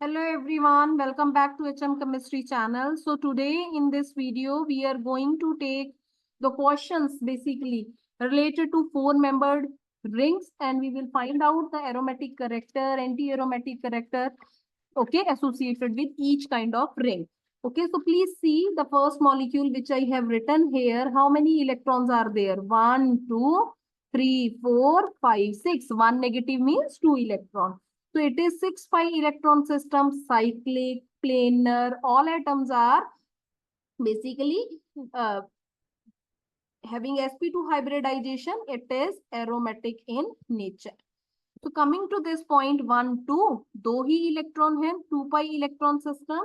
Hello everyone, welcome back to HM Chemistry channel. So today in this video we are going to take the questions basically related to four-membered rings, and we will find out the aromatic character, anti-aromatic character, okay, associated with each kind of ring. Okay, so please see the first molecule which I have written here. How many electrons are there? 1, 2, 3, 4, 5, 6. One negative means 2 electrons. So it is 6 pi electron system, cyclic, planar. All atoms are basically uh, having sp2 hybridization. It is aromatic in nature. So coming to this point 1, 2, दो ही electron है, 2 pi electron system.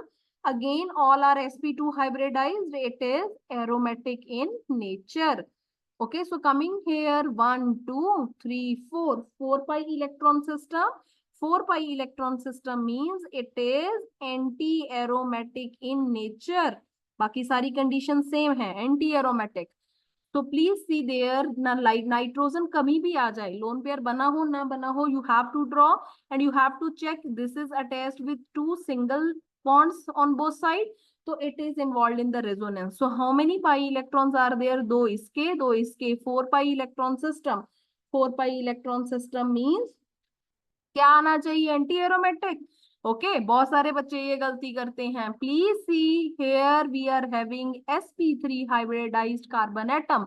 Again, all are sp2 hybridized. It is aromatic in nature. Okay, so coming here 1, 2, 3, 4, 4 pi electron system. 4 pi electron system means it is anti-aromatic in nature. बाकी सारी condition same है, anti-aromatic. तो please see there ना nitrogen कभी भी आ जाए, lone pair बना हो ना बना हो, you have to draw and you have to check this is attached with to single bonds on both side, तो it is involve in the resonance. So how many pi electrons are there? दो इसके 4 pi electron system. 4 pi electron system means क्या आना चाहिए? Anti aromatic. Okay, बहुत सारे बच्चे ये गलती करते हैं. Please see here we are having sp3 hybridised carbon atom,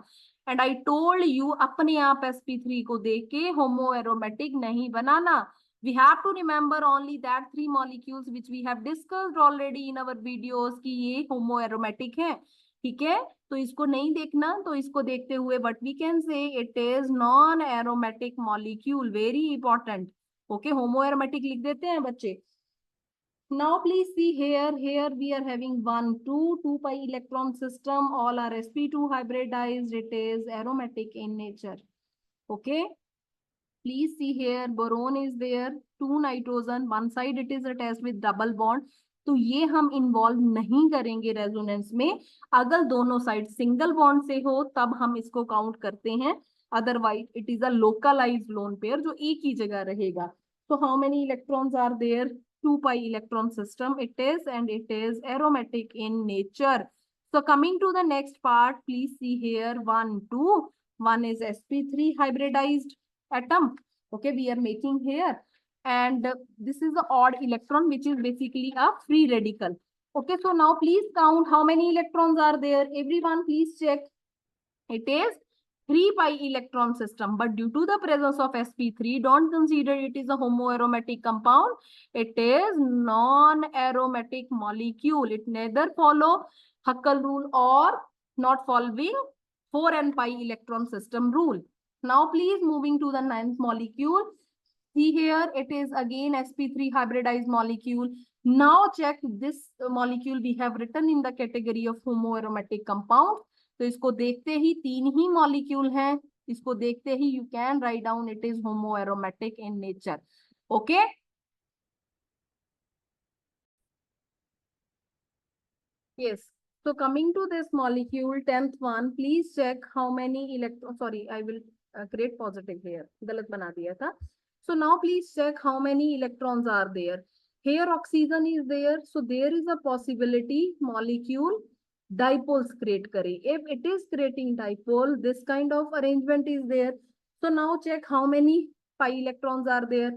and I told you अपने आप sp3 को देख के होमो एरोमेटिक नहीं बनाना. we have to remember only that three molecules which we have discussed already in our videos कि ये होमो aromatic है. ठीक है, तो इसको नहीं देखना, तो इसको देखते हुए but we can say it is non aromatic molecule. Very important. Okay, homoaromatic लिख देते हैं बच्चे. Now please see here we are having 1, 2 pi electron system. All are sp2 hybridized. It is aromatic in nature. Okay, please see here boron is there, 2 nitrogen, one side it is attached with double bond. तो ये हम involve नहीं करेंगे resonance में. अगर दोनों side single bond से हो तब हम इसको काउंट करते हैं, otherwise it is a localised lone pair जो एक ही जगह रहेगा. So how many electrons are there? 2 pi electron system it is, and it is aromatic in nature. So coming to the next part, please see here 1, 2. One is sp3 hybridized atom. Okay, we are making here, and this is the odd electron which is basically a free radical. Okay, so now please count how many electrons are there. Everyone please check. It is 3 pi electron system, but due to the presence of sp3, don't consider it is a homoaromatic compound. It is non-aromatic molecule. It neither follow Huckel rule or not following 4n pi electron system rule. Now please moving to the ninth molecule. See here it is again sp3 hybridized molecule. Now check this molecule we have written in the category of homoaromatic compound. तो इसको देखते ही तीन ही molecule हैं, इसको देखते ही you can write down it is homo aromatic in nature. Okay, yes. So coming to this molecule 10th one, please check how many electrons. Sorry, I will create positive here, गलत बना दिया था. So now please check how many electrons are there. Here oxygen is there, so there is a possibility molecule dipoles create करे. If it is creating dipole, this kind of arrangement is there. So now check how many pi electrons are there.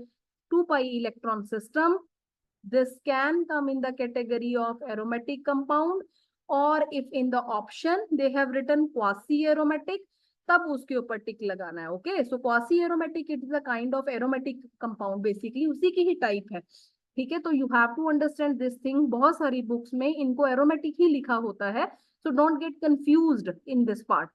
2 pi electron system. This can come in the category of aromatic compound, or if in the option they have written quasi aromatic, तब उसके ऊपर tick लगाना है. Okay, so quasi aromatic it is a kind of aromatic compound, basically उसी की ही type है. ठीक है, तो you have to understand this thing. बहुत सारी बुक्स में इनको एरोमेटिक ही लिखा होता है, so don't get confused in this part.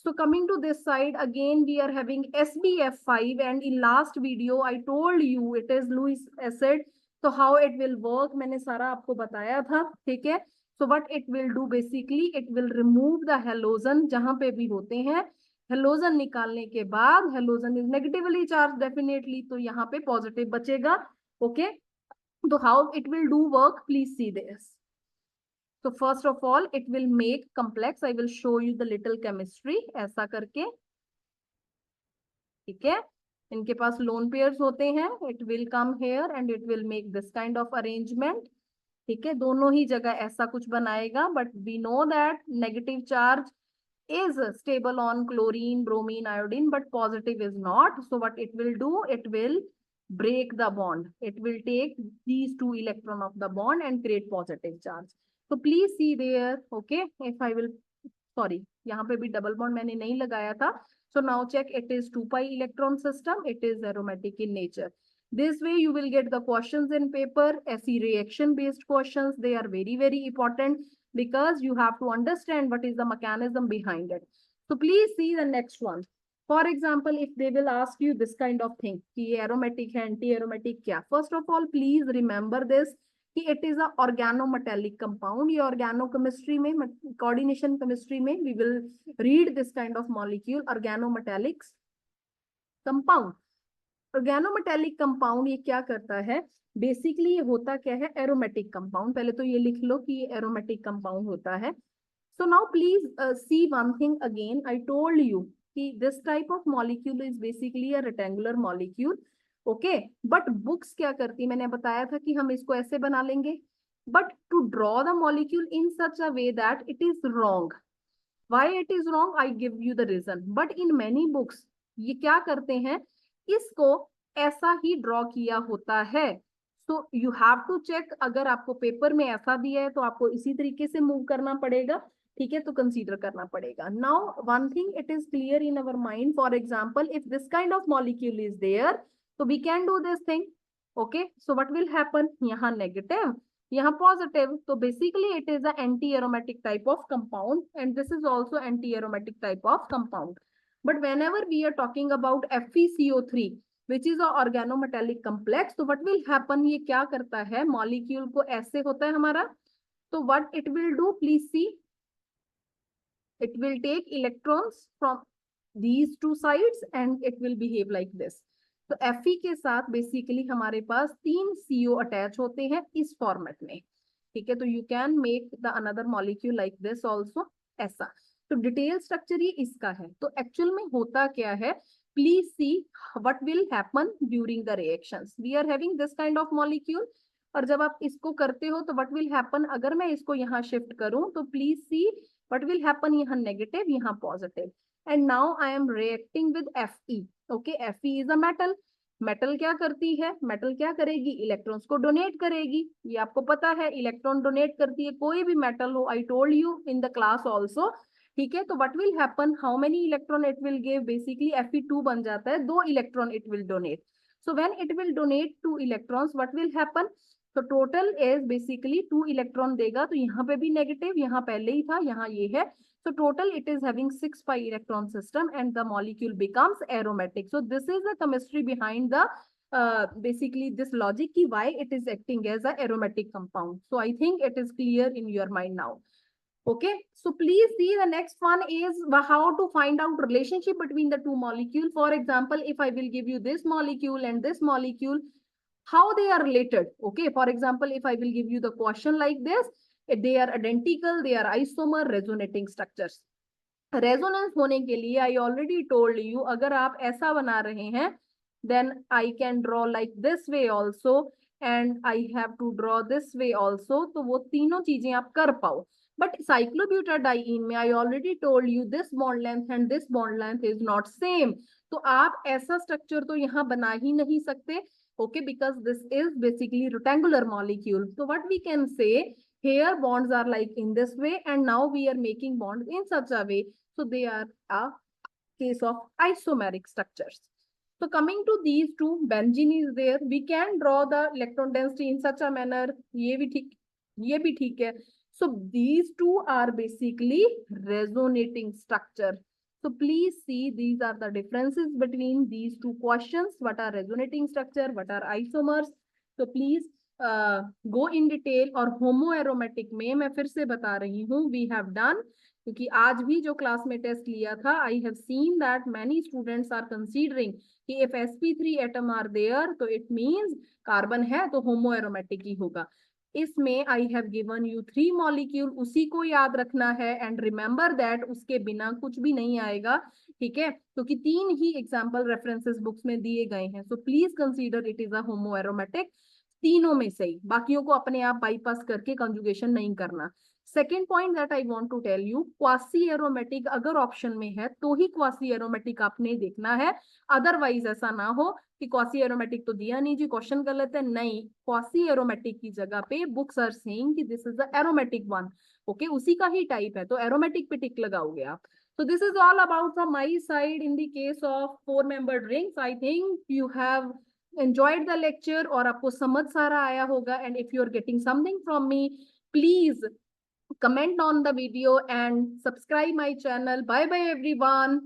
So coming to this side again we are having SbF5, and in last video I told you it is Lewis acid. So how it will work मैंने सारा आपको बताया था. ठीक है, so what it will do basically it will remove the halogen जहां पे भी होते हैं. हेलोजन निकालने के बाद, halogen is negatively charge definitely, तो यहाँ पे पॉजिटिव बचेगा. ओके, तो how it will do work, please see this. So first of all it will make complex. I will show you the little chemistry ऐसा करके. ठीक है, इनके पास लोन पेयर्स होते हैं, it will come here and it will make this kind of arrangement. ठीक है, दोनों ही जगह ऐसा कुछ बनाएगा, but we know that negative charge is stable on chlorine, bromine, iodine, but positive is not. So what it will do, it will break the bond. It will take these two electron of the bond and create positive charge. So please see there, okay, if I will, sorry, यहाँ पे भी double bond मैंने नहीं लगाया था. So now check, it is 2 pi electron system, it is aromatic in nature. This way you will get the questions in paper, SE reaction based questions. They are very, very important because you have to understand what is the mechanism behind it. So please see the next one. For example, if they will ask you this kind of thing, कि aromatic है, anti-aromatic क्या? First of all, please remember this, कि it is a organometallic compound. ये organochemistry में, coordination chemistry में, we will read this kind of molecule, organometallic compound. Organometallic compound ये क्या करता है, बेसिकली ये होता क्या है, एरोमेटिक कंपाउंड. पहले तो ये लिख लो कि ये एरोमेटिक कंपाउंड होता है. So now please see one thing again, I told you कि this type of molecule is basically a rectangular molecule. Okay, but books क्या करती, मैंने बताया था कि हम इसको ऐसे बना लेंगे, but to draw the molecule in such a way that it is wrong. Why it is wrong, I give you the reason. But in many books ये क्या करते हैं, इसको ऐसा ही ड्रॉ किया होता है. So you have to check, अगर आपको पेपर में ऐसा दिया है तो आपको इसी तरीके से मूव करना पड़ेगा. ठीक है, तो कंसीडर करना पड़ेगा. Now one thing it is clear in our mind, for example if this kind of molecule is there, तो we can do this thing. Okay, so what will happen, यहाँ नेगेटिव, यहाँ पॉजिटिव, तो basically it is a anti aromatic type of compound and this is also anti aromatic type of compound. But whenever we are talking about FeCO3, which is a organometallic complex, तो what will happen, ये क्या करता है, molecule को ऐसे होता है हमारा, तो what it will do, please see, it will take electrons from these two sides and it will behave like this. तो Fe के साथ बेसिकली हमारे पास 3 CO अटैच होते हैं इस फॉर्मेट में. ठीक है, तो you can make the another molecule like this also, ऐसा. तो डिटेल स्ट्रक्चर ये इसका है. तो एक्चुअल में होता क्या है, please see what will happen during the reactions. We are having this kind of molecule, और जब आप इसको करते हो तो व्हाट विल हैपन, अगर मैं इसको यहाँ शिफ्ट करूं तो please see what will happen, यहाँ नेगेटिव, यहाँ positive. And now I am reacting with Fe. Okay, Fe is a metal. Metal क्या करती है, मेटल क्या करेगी, इलेक्ट्रॉन्स को डोनेट करेगी. ये आपको पता है, इलेक्ट्रॉन डोनेट करती है, कोई भी मेटल हो. आई told you in the class also. ठीक है, तो what will happen, how many electron it will give, basically Fe2 बन जाता है, 2 electron it will donate. So when it will donate 2 electrons, what will happen, तो total is basically 2 electron देगा. तो यहाँ पे भी नेगेटिव, यहाँ पहले ही था, यहाँ ये है. So total it is having 6 pi electron system and the molecule becomes aromatic. So this is the chemistry behind the basically this logic ki why it is acting as a aromatic compound. So I think it is clear in your mind now. Okay, so please see the next one is how to find out relationship between the two molecules. For example, if I will give you this molecule and this molecule, how they are related. Okay, for example, if I will give you the question like this, they are identical, they are isomer, resonating structures. Resonance होने के लिए I already told you, अगर आप ऐसा बना रहे हैं then I can draw like this way also and I have to draw this way also. तो वो तीनों चीजें आप कर पाओ. बट साइक्लोब्यूटाडाइईन में I already told you this bond length and this bond length is not same. तो आप ऐसा स्ट्रक्चर तो यहाँ बना ही नहीं सकते. Okay, because this is basically rectangular molecule. So what we can say, here bonds are like in this way and now we are making bonds in such a way. So they are a case of isomeric structures. So coming to these two, benzene is there. We can draw the electron density in such a manner. ये भी ठीक है. So these two are basically resonating structure. So please see, these are the differences between these two questions. What are resonating structure? What are isomers? So please go in detail. और homoaromatic में मैं फिर से बता रही हूँ, we have done, क्योंकि आज भी जो क्लास में टेस्ट लिया था, I have seen that many students are considering कि if sp3 atom are there, तो it means कार्बन है तो homoaromatic ही होगा. इसमें I have given you 3 molecule, उसी को याद रखना है एंड रिमेंबर दैट उसके बिना कुछ भी नहीं आएगा, ठीक है, क्योंकि 3 ही एग्जाम्पल रेफरेंसेस बुक्स में दिए गए हैं, so please consider it is a homo aromatic, तीनों में से ही, बाकियों को अपने आप बाईपास करके कंजुगेशन नहीं करना। Second point that I want to tell you, quasi aromatic अगर ऑप्शन में है तो ही क्वासी एरोमेटिक आपने देखना है, अदरवाइज ऐसा ना हो कि क्वासी एरोमेटिक तो दिया नहीं जी, क्वेश्चन गलत है, नहीं, क्वासी एरोमेटिक की जगह पे बुक्स आर सेइंग कि this is the aromatic one, okay, उसी का ही टाइप है तो एरोमेटिक पे टिक लगाओगे आप। So this is all about from my side in the case of 4-membered rings. I think you have enjoyed the lecture और आपको समझ सारा आया होगा, and if you are getting something from me, please comment on the video and subscribe my channel. Bye bye everyone.